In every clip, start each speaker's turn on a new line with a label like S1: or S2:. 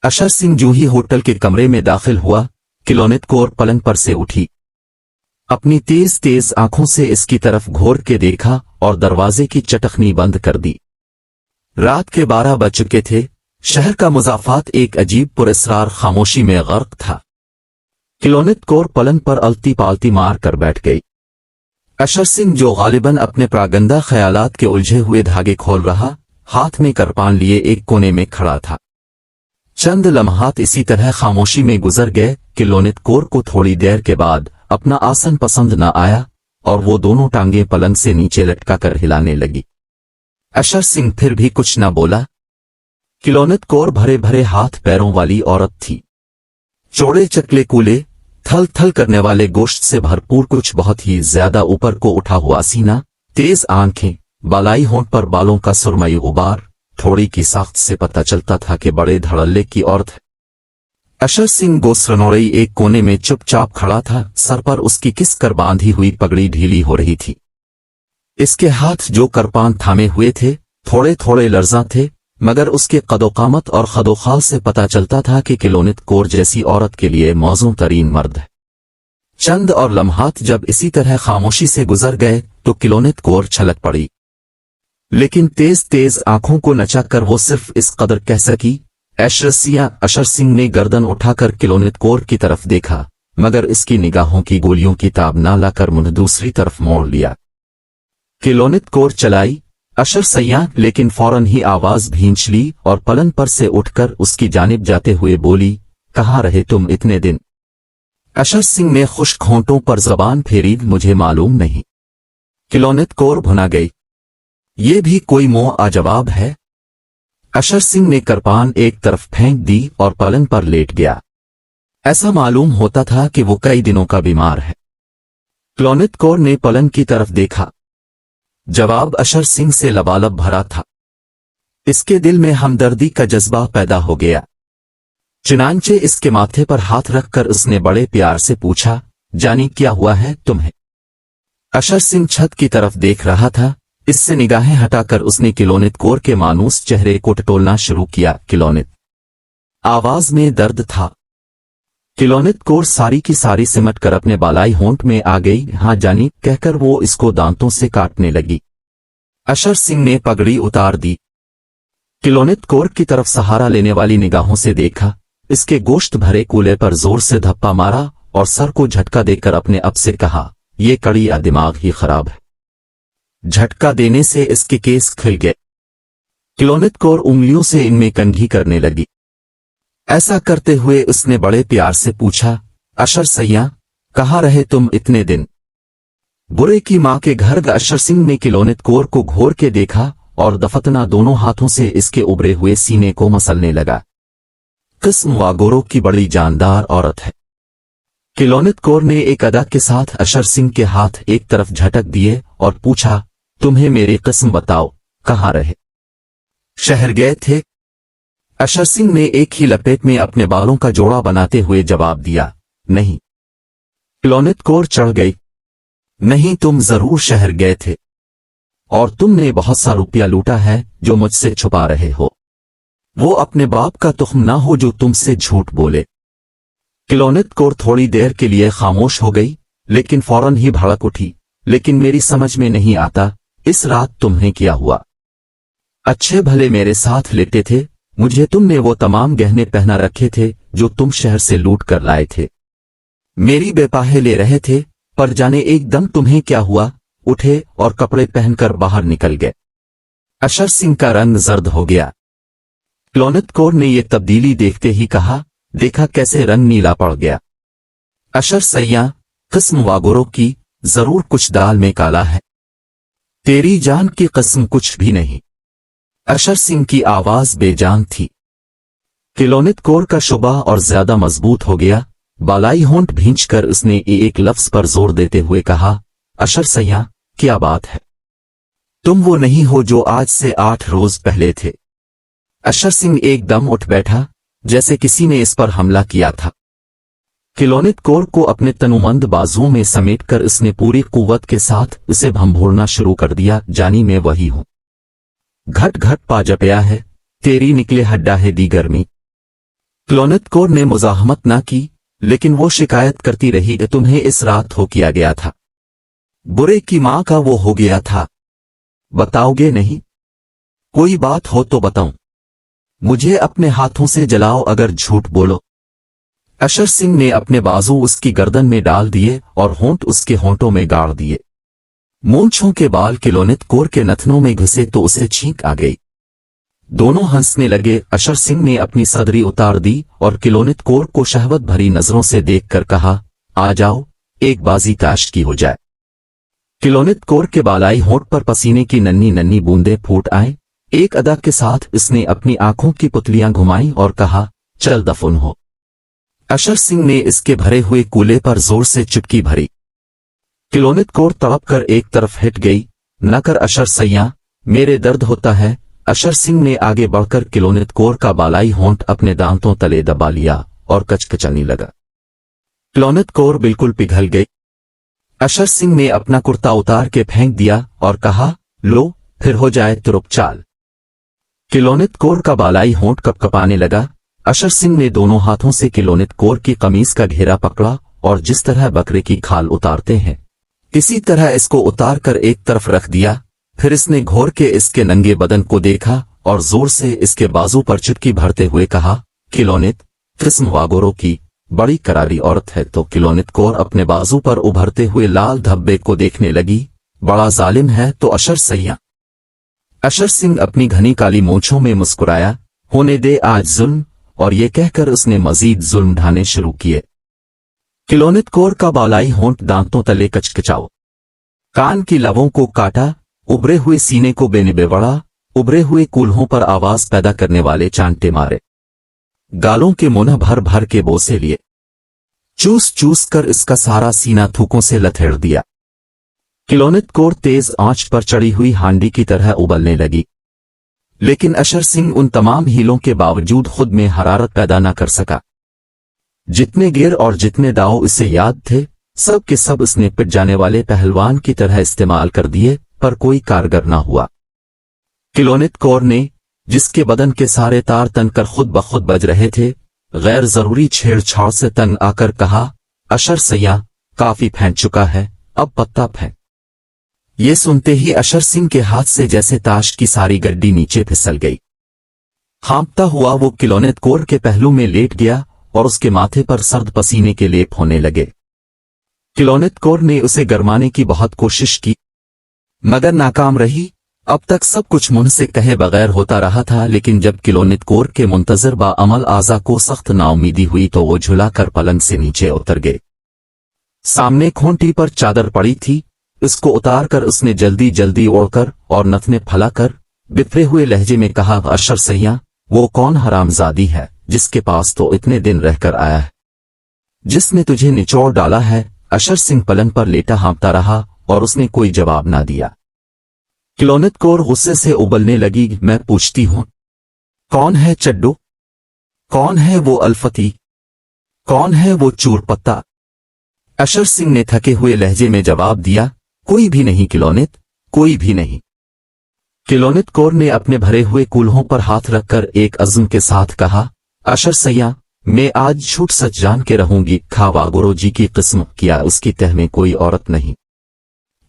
S1: अशर सिंह जो ही होटल के कमरे में दाखिल हुआ, किलोनित कौर पलंग पर से उठी, अपनी तेज तेज आंखों से इसकी तरफ घूर के देखा और दरवाजे की चटखनी बंद कर दी। रात के 12 बज चुके थे। शहर का मुज़ाफ़ात एक अजीब पुरस्रार खामोशी में गर्क था। किलोनित कौर पलंग पर अलती पालती मार कर बैठ गई। अशर सिंह जो गालिबन अपने प्रागंदा ख्यालात के उलझे हुए धागे खोल रहा, हाथ में करपान लिए एक कोने में खड़ा था। चंद लम्हात इसी तरह खामोशी में गुजर गए। किलोनित कौर को थोड़ी देर के बाद अपना आसन पसंद न आया और वो दोनों टांगें पलंग से नीचे लटका कर हिलाने लगी। अशर सिंह फिर भी कुछ न बोला। किलोनित कौर भरे भरे हाथ पैरों वाली औरत थी। चौड़े चकले कूले, थल थल करने वाले गोश्त से भरपूर कुछ बहुत ही ज्यादा ऊपर को उठा हुआ सीना, तेज आंखें, बालाई होंठ पर बालों का सुरमई गुबार, थोड़ी की साख्त से पता चलता था कि बड़े धड़ल्ले की औरत है। अशर सिंह गोसरनोरई एक कोने में चुपचाप खड़ा था। सर पर उसकी किस कर बांधी हुई पगड़ी ढीली हो रही थी। इसके हाथ जो करपान थामे हुए थे थोड़े थोड़े लर्जा थे, मगर उसके कदोकामत और खदोखाल से पता चलता था कि किलोनित कौर जैसी औरत के लिए मौजूं तरीन मर्द है। चंद और लम्हात जब इसी तरह खामोशी से गुजर गए तो किलोनित कौर छलक पड़ी, लेकिन तेज तेज आंखों को नचाकर वो सिर्फ इस कदर कह सकी, ऐशरसिया। अशर सिंह ने गर्दन उठाकर किलोनित कौर की तरफ देखा, मगर इसकी निगाहों की गोलियों की ताब ना लाकर मुंह दूसरी तरफ मोड़ लिया। किलोनित कौर चलाई, अशर सैया, लेकिन फौरन ही आवाज भींच ली और पलंग पर से उठकर उसकी जानिब जाते हुए बोली, कहाँ रहे तुम इतने दिन? अशर सिंह ने खुश्क होंठों पर जबान फेरी, मुझे मालूम नहीं। किलोनित कौर भुना गई, ये भी कोई मोह आजवाब है। अशर सिंह ने करपान एक तरफ फेंक दी और पलंग पर लेट गया। ऐसा मालूम होता था कि वो कई दिनों का बीमार है। किलोनित कौर ने पलंग की तरफ देखा। जवाब अशर सिंह से लबालब भरा था। इसके दिल में हमदर्दी का जज्बा पैदा हो गया। चुनांचे इसके माथे पर हाथ रखकर उसने बड़े प्यार से पूछा, जानी क्या हुआ है तुम्हें? अशर सिंह छत की तरफ देख रहा था। इससे निगाहें हटाकर उसने किलोनित कौर के मानूस चेहरे को टटोलना शुरू किया। किलोनित, आवाज में दर्द था। किलोनित कौर सारी की सारी सिमट कर अपने बालाई होंठ में आ गई। हाँ जानी, कहकर वो इसको दांतों से काटने लगी। अशर सिंह ने पगड़ी उतार दी। किलोनित कौर की तरफ सहारा लेने वाली निगाहों से देखा। इसके गोश्त भरे कूले पर जोर से धप्पा मारा और सर को झटका देकर अपने अब से कहा, ये कड़ी या दिमाग ही खराब है। झटका देने से इसके केस खिल गए। किलोनित कौर उंगलियों से इनमें कंघी करने लगी। ऐसा करते हुए उसने बड़े प्यार से पूछा, अशर सैया, कहाँ रहे तुम इतने दिन? बुरे की मां के घर। अशर सिंह ने किलोनित कौर को घोर के देखा और दफतना दोनों हाथों से इसके उभरे हुए सीने को मसलने लगा। किस्म वागोरो की बड़ी जानदार औरत है। किलोनित कौर ने एक अदा के साथ अशर सिंह के हाथ एक तरफ झटक दिए और पूछा, तुम्हें मेरी किस्म बताओ, कहाँ रहे? शहर गए थे? अशर सिंह ने एक ही लपेट में अपने बालों का जोड़ा बनाते हुए जवाब दिया, नहीं। किलोनित कौर चढ़ गई, नहीं, तुम जरूर शहर गए थे और तुमने बहुत सा रुपया लूटा है जो मुझसे छुपा रहे हो। वो अपने बाप का तुख्म ना हो जो तुमसे झूठ बोले। किलोनित कौर थोड़ी देर के लिए खामोश हो गई, लेकिन फौरन ही भड़क उठी, लेकिन मेरी समझ में नहीं आता, इस रात तुम्हें क्या हुआ? अच्छे भले मेरे साथ लेटे थे, मुझे तुमने वो तमाम गहने पहना रखे थे जो तुम शहर से लूट कर लाए थे। मेरी बेपाहे ले रहे थे, पर जाने एकदम तुम्हें क्या हुआ, उठे और कपड़े पहनकर बाहर निकल गए। अशर सिंह का रंग जर्द हो गया। किलोनित कौर ने यह तब्दीली देखते ही कहा, देखा कैसे रंग नीला पड़ गया। अशर सैया, किस्म वागोरो की, जरूर कुछ दाल में काला है। तेरी जान की कसम कुछ भी नहीं। अशर सिंह की आवाज बेजान थी। किलोनित कौर का शुबा और ज्यादा मजबूत हो गया। बालाई होंठ भींचकर उसने एक लफ्ज पर जोर देते हुए कहा, अशर सैया, क्या बात है? तुम वो नहीं हो जो आज से 8 रोज पहले थे। अशर सिंह एकदम उठ बैठा, जैसे किसी ने इस पर हमला किया था। किलोनित कौर को अपने तनुमंद बाजुओं में समेटकर उसने पूरी कुव्वत के साथ उसे भंभोरना शुरू कर दिया, जानी मैं वही हूं। घट घट पा जपया है, तेरी निकले हड्डा है दी गर्मी। क्लोनेट कौर ने मुजाहमत ना की, लेकिन वो शिकायत करती रही कि तुम्हें इस रात हो किया गया था। बुरे की माँ का वो हो गया था। बताओगे नहीं? कोई बात हो तो बताऊं। मुझे अपने हाथों से जलाओ अगर झूठ बोलो। अशर सिंह ने अपने बाजू उसकी गर्दन में डाल दिए और होंठ उसके होंठों में गाड़ दिए। मूंछों के बाल क्लोनेट कौर के नथनों में घुसे तो उसे छींक आ गई। दोनों हंसने लगे। अशर सिंह ने अपनी सदरी उतार दी और क्लोनेट कौर को शहवत भरी नजरों से देखकर कहा, आ जाओ, एक बाजी ताश की हो जाए। क्लोनेट कौर के बालाई होंठ पर पसीने की नन्ही नन्ही बूंदें फूट आए। एक अदा के साथ इसने अपनी आंखों की पुतलियां घुमाई और कहा, चल दफन हो। अशर सिंह ने इसके भरे हुए कूले पर जोर से चुटकी भरी। क्लोनेट कौर तड़प कर एक तरफ हिट गई। न कर अशर सैया, मेरे दर्द होता है। अशर सिंह ने आगे बढ़कर क्लोनेट कौर का बालाई होंठ अपने दांतों तले दबा लिया और कचकचाने लगा। क्लोनेट कौर बिल्कुल पिघल गई। अशर सिंह ने अपना कुर्ता उतार के फेंक दिया और कहा, लो, फिर हो जाए तुरुप चाल। क्लोनेट कौर का बालाई होंठ कपकपाने लगा। अशर सिंह ने दोनों हाथों से क्लोनेट कौर की कमीज का घेरा पकड़ा और जिस तरह बकरे की खाल उतारते हैं, इसी तरह इसको उतार कर एक तरफ रख दिया। फिर इसने घोर के इसके नंगे बदन को देखा और जोर से इसके बाजू पर चुटकी भरते हुए कहा, क्लोनेट, किस्म वागोरो की बड़ी करारी औरत है। तो क्लोनेट कौर अपने बाजू पर उभरते हुए लाल धब्बे को देखने लगी। बड़ा जालिम है तो अशर सैया। अशर सिंह अपनी घनी काली मूंछों में मुस्कुराया, होने दे आज जुल्म, और ये कहकर उसने मजीद जुल्म ढाने शुरू किए। क्लोनेट कौर का बालाई होंठ दांतों तले कचकचाओ, कान की लवों को काटा, उभरे हुए सीने को बेनिबेवड़ा, उभरे हुए कूल्हों पर आवाज पैदा करने वाले चांटे मारे, गालों के मुंह भर भर के बोसे लिए, चूस चूस कर इसका सारा सीना थूकों से लथेड़ दिया। क्लोनेट कौर तेज आंच पर चढ़ी हुई हांडी की तरह उबलने लगी, लेकिन अशर सिंह उन तमाम हीलों के बावजूद खुद में हरारत पैदा न कर सका। जितने गिर और जितने दाव इसे याद थे, सब के सब उसने पिट जाने वाले पहलवान की तरह इस्तेमाल कर दिए, पर कोई कारगर न हुआ। क्लोनेट कौर ने, जिसके बदन के सारे तार तन कर खुद ब खुद बज रहे थे, गैर जरूरी छेड़छाड़ से तंग आकर कहा, अशर सैया, काफी फेंक चुका है, अब पत्ता फेंक। ये सुनते ही अशर सिंह के हाथ से जैसे ताश की सारी गड्डी नीचे फिसल गई। हाँपता हुआ वो क्लोनेट कौर के पहलू में लेट गया और उसके माथे पर सर्द पसीने के लेप होने लगे। क्लोनेट कौर ने उसे गरमाने की बहुत कोशिश की, मगर नाकाम रही। अब तक सब कुछ मुंह से कहे बगैर होता रहा था, लेकिन जब क्लोनेट कौर के मुंतजर बाअमल आज़ा को सख्त नाउमीदी हुई तो वो झुलाकर पलंग से नीचे उतर गए। सामने खूंटी पर चादर पड़ी थी, उसको उतारकर उसने जल्दी जल्दी ओढ़कर और नथने फैलाकर बिफरे हुए लहजे में कहा, अशर सैया, वो कौन हरामजादी है जिसके पास तो इतने दिन रहकर आया है, जिसने तुझे निचोड़ डाला है। अशर सिंह पलंग पर लेटा हाँपता रहा और उसने कोई जवाब ना दिया। क्लोनेट कौर गुस्से से उबलने लगी, मैं पूछती हूं, कौन है चड्डू? कौन है वो अल्फती? कौन है वो चूर पत्ता? अशर सिंह ने थके हुए लहजे में जवाब दिया, कोई भी नहीं क्लोनेट, कोई भी नहीं। क्लोनेट कौर ने अपने भरे हुए कूल्हों पर हाथ रखकर एक अज़्म के साथ कहा, अशर सैया, मैं आज झूठ सच जान के रहूंगी। खावागोरो जी की किस्म, किया उसकी तह में कोई औरत नहीं।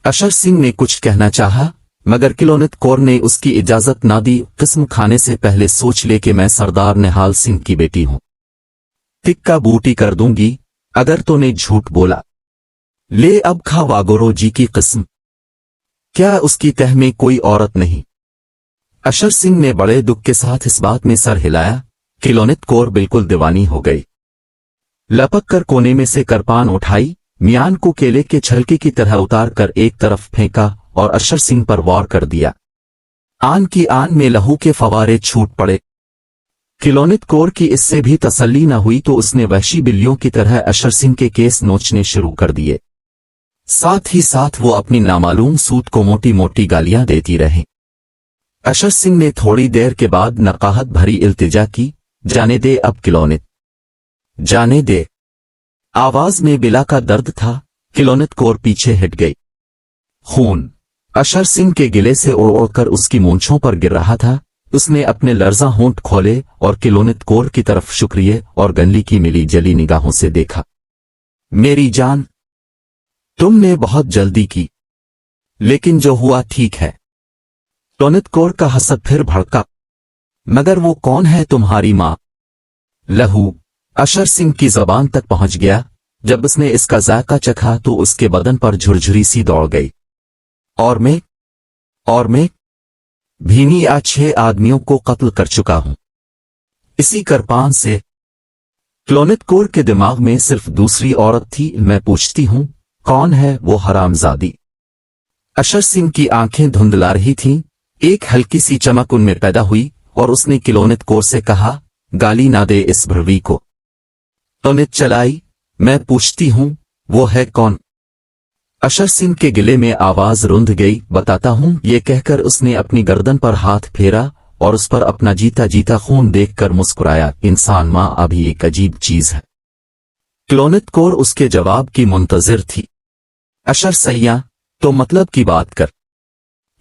S1: अशर सिंह ने कुछ कहना चाहा, मगर क्लोनेट कौर ने उसकी इजाजत ना दी। किस्म खाने से पहले सोच ले कि मैं सरदार निहाल सिंह की बेटी हूं। टिक्का बूटी कर दूंगी अगर तूने झूठ बोला। ले अब खावागोरो जी की किस्म, क्या उसकी तह में कोई औरत नहीं? अशर सिंह ने बड़े दुख के साथ इस बात में सर हिलाया। क्लोनेट कौर बिल्कुल दीवानी हो गई। लपक कर कोने में से करपान उठाई, मियान को केले के छलके की तरह उतार कर एक तरफ फेंका और अशर सिंह पर वार कर दिया। आन की आन में लहू के फवारे छूट पड़े। क्लोनेट कौर की इससे भी तसल्ली न हुई तो उसने वहशी बिल्लियों की तरह अशर सिंह के केस नोचने शुरू कर दिए। साथ ही साथ वो अपनी नामालूम सूत को मोटी मोटी गालियां देती रही। अशर सिंह ने थोड़ी देर के बाद नकाहत भरी इल्तिजा की, जाने दे अब क्लोनेट, जाने दे। आवाज में बिला का दर्द था। क्लोनेट कौर पीछे हट गई। खून अशर सिंह के गिले से उड़ उड़ कर उसकी मूंछों पर गिर रहा था। اس نے اپنے لرزاں ہونٹ کھولے اور کلونت کور کی طرف شکریہ اور گنلی کی ملی جلی نگاہوں سے دیکھا۔ میری جان، تم نے بہت جلدی کی، لیکن جو ہوا ٹھیک ہے۔ کلونت کور کا حسد پھر بھڑکا۔ مگر وہ کون ہے تمہاری ماں؟ لہو اشر سنگھ کی زبان تک پہنچ گیا۔ جب اس نے اس کا ذائقہ چکھا تو اس کے بدن پر جھرجھری سی دوڑ گئی۔ اور میں بھینی آج 6 آدمیوں کو قتل کر چکا ہوں، اسی کرپان سے۔ کلونت کور کے دماغ میں صرف دوسری عورت تھی۔ میں پوچھتی ہوں کون ہے وہ حرامزادی؟ اشر سنگھ کی آنکھیں دھندلا رہی تھیں، ایک ہلکی سی چمک ان میں پیدا ہوئی اور اس نے کلونت کور سے کہا، گالی نہ دے اس بھروی کو۔ کلونت چلائی، میں پوچھتی ہوں وہ ہے کون؟ اشر سنگھ کے گلے میں آواز رند گئی۔ بتاتا ہوں، یہ کہہ کر اس نے اپنی گردن پر ہاتھ پھیرا اور اس پر اپنا جیتا جیتا خون دیکھ کر مسکرایا۔ انسان ماں ابھی ایک عجیب چیز ہے۔ کلونت کور اس کے جواب کی منتظر تھی۔ اشر سیاں، تو مطلب کی بات کر۔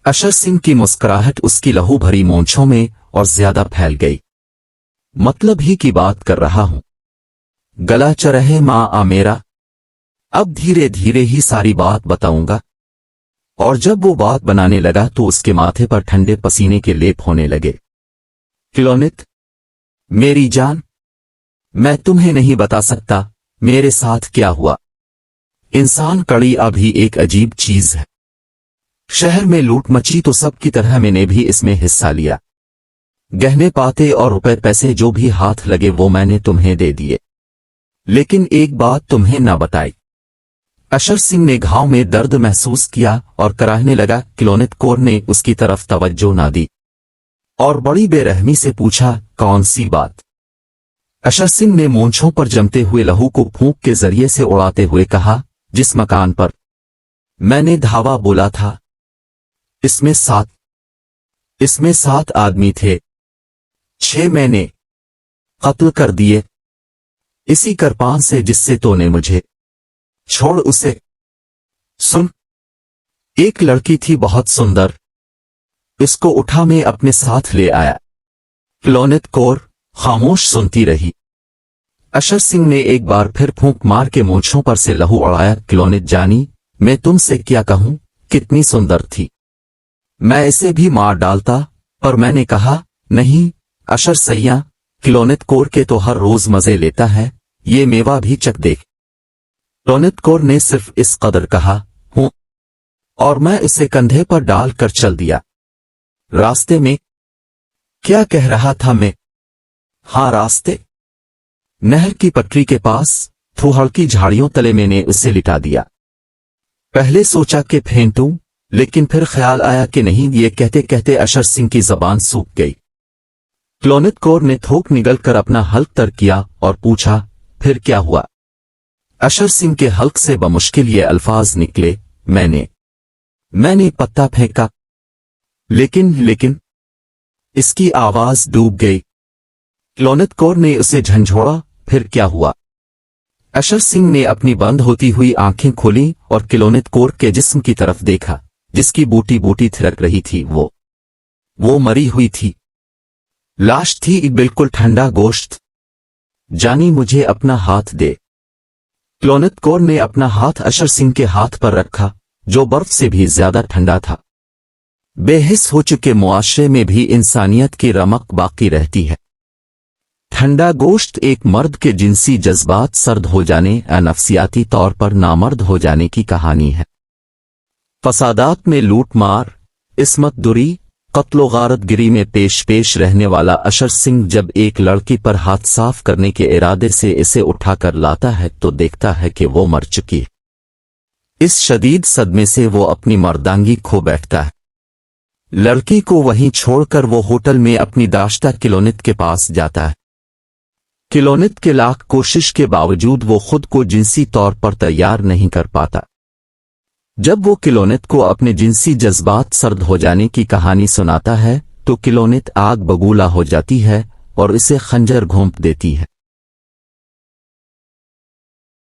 S1: اشر سنگھ کی مسکراہٹ اس کی لہو بھری مونچھوں میں اور زیادہ پھیل گئی۔ مطلب ہی کی بات کر رہا ہوں۔ گلا چرہے ماں آ میرا، اب دھیرے دھیرے ہی ساری بات بتاؤں گا۔ اور جب وہ بات بنانے لگا تو اس کے ماتھے پر ٹھنڈے پسینے کے لیپ ہونے لگے۔ کلونت، میری جان، میں تمہیں نہیں بتا سکتا میرے ساتھ کیا ہوا۔ انسان کڑی ابھی ایک عجیب چیز ہے۔ شہر میں لوٹ مچی تو سب کی طرح میں نے بھی اس میں حصہ لیا۔ گہنے پاتے اور روپے پیسے جو بھی ہاتھ لگے وہ میں نے تمہیں دے دیے، لیکن ایک بات تمہیں نہ بتائی۔ اشر سنگھ نے گھاؤں میں درد محسوس کیا اور کراہنے لگا۔ کلونت کور نے اس کی طرف توجہ نہ دی اور بڑی بے رحمی سے پوچھا، کون سی بات؟ اشر سنگھ نے مونچھوں پر جمتے ہوئے لہو کو پھونک کے ذریعے سے اڑاتے ہوئے کہا، جس مکان پر میں نے دھاوا بولا تھا، اس میں 7 آدمی تھے، 6 میں نے قتل کر دیے، اسی کرپان سے جس سے تو نے مجھے چھوڑ اسے۔ سن، ایک لڑکی تھی بہت سندر، اس کو اٹھا میں اپنے ساتھ لے آیا۔ کلونت کور خاموش سنتی رہی۔ اشر سنگھ نے ایک بار پھر پھونک مار کے مونچھوں پر سے لہو اڑایا۔ کلونت جانی، میں تم سے کیا کہوں، کتنی سندر تھی، میں اسے بھی مار ڈالتا، پر میں نے کہا نہیں۔ اشر سیاں، کلونت کور کے تو ہر روز مزے لیتا ہے، یہ میوہ بھی چکھ دیکھ۔ کلونت کور نے صرف اس قدر کہا، ہوں، اور میں اسے کندھے پر ڈال کر چل دیا۔ راستے میں کیا کہہ رہا تھا میں؟ ہاں، راستے، نہر کی پٹری کے پاس تھوڑ کی جھاڑیوں تلے میں نے اسے لٹا دیا۔ پہلے سوچا کہ پھینٹوں، لیکن پھر خیال آیا کہ نہیں۔ یہ کہتے کہتے اشر سنگھ کی زبان سوکھ گئی۔ کلونت کور نے تھوک نگل کر اپنا حلق تر کیا اور پوچھا، پھر کیا ہوا؟ اشر سنگھ کے حلق سے بمشکل یہ الفاظ نکلے، میں نے پتا پھینکا، لیکن اس کی آواز ڈوب گئی۔ کلونت کور نے اسے جھنجھوڑا، پھر کیا ہوا؟ اشر سنگھ نے اپنی بند ہوتی ہوئی آنکھیں کھولیں اور کلونت کور کے جسم کی طرف دیکھا، جس کی بوٹی بوٹی تھرک رہی تھی۔ وہ مری ہوئی تھی، لاش تھی، بالکل ٹھنڈا گوشت۔ جانی، مجھے اپنا ہاتھ دے۔ کلونت کور نے اپنا ہاتھ اشر سنگھ کے ہاتھ پر رکھا، جو برف سے بھی زیادہ ٹھنڈا تھا۔ بے حس ہو چکے معاشرے میں بھی انسانیت کی رمق باقی رہتی ہے۔ ٹھنڈا گوشت ایک مرد کے جنسی جذبات سرد ہو جانے یا نفسیاتی طور پر نامرد ہو جانے کی کہانی ہے۔ فسادات میں لوٹ مار، عصمت دری، قتل و غارت گری میں پیش رہنے والا اشر سنگھ جب ایک لڑکی پر ہاتھ صاف کرنے کے ارادے سے اسے اٹھا کر لاتا ہے تو دیکھتا ہے کہ وہ مر چکی ہے۔ اس شدید صدمے سے وہ اپنی مردانگی کھو بیٹھتا ہے۔ لڑکی کو وہیں چھوڑ کر وہ ہوٹل میں اپنی داشتہ کلونت کے پاس جاتا ہے۔ کلونت کے لاکھ کوشش کے باوجود وہ خود کو جنسی طور پر تیار نہیں کر پاتا۔ جب وہ کلونت کو اپنے جنسی جذبات سرد ہو جانے کی کہانی سناتا ہے تو کلونت آگ بگولا ہو جاتی ہے اور اسے خنجر گھونپ دیتی ہے۔